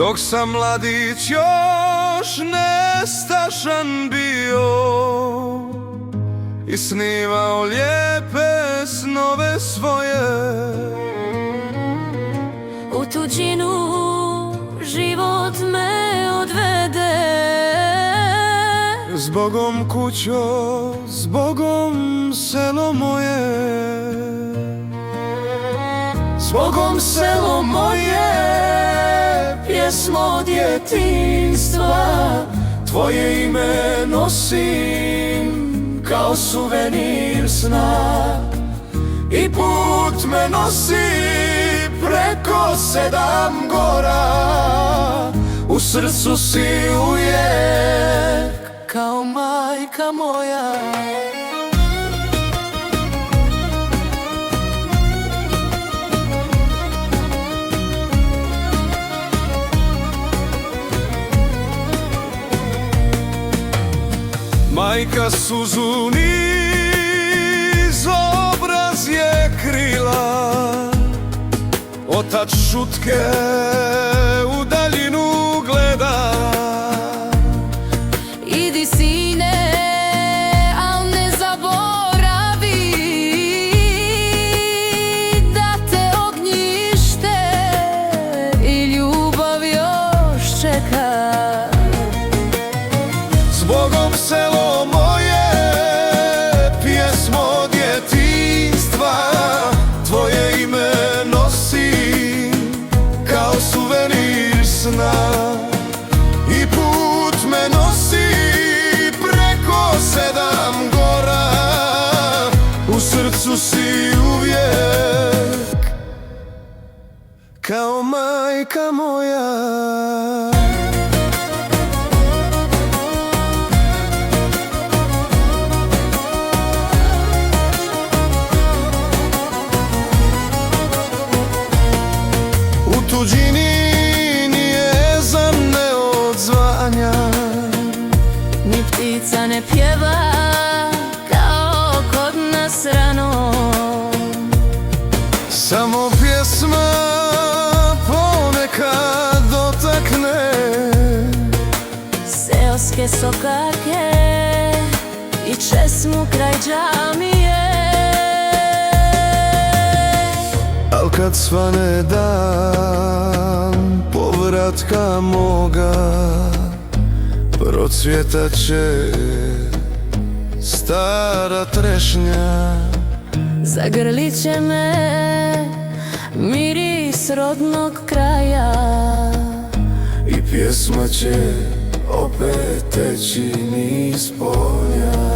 dok sam mladić još nestašan bio i snimao lijepe snove svoje. U tuđinu život me odvede, Zbogom kućo, zbogom selo moje. Zbogom selo moje, pjesmo djetinjstva, tvoje ime nosim kao suvenir sna. I put me nosi preko 7 gora, u srcu si uvijek kao majka moja. Majka suzu niz obraz je krila, otac šutke u daljinu gleda. Idi sine, al ne zaboravi da te ognjište i ljubav još čeka. Zbogom selo moje, pjesmo djetinjstva, tvoje ime nosim kao suvenir sna. I put me nosi preko 7 gora, u srcu si uvijek kao majka moja. U tuđini ni jezan ne odzvanja, Ni ptica ne pjeva kao kod nas rano. samo pjesma ponekad dotakne Seoske sokake i česmu kraj džamije. Al kad svane dan povratka moga, procvjetat će stara trešnja. Zagrlit će me miris rodnog kraja I pjesma će opet teći niz polja.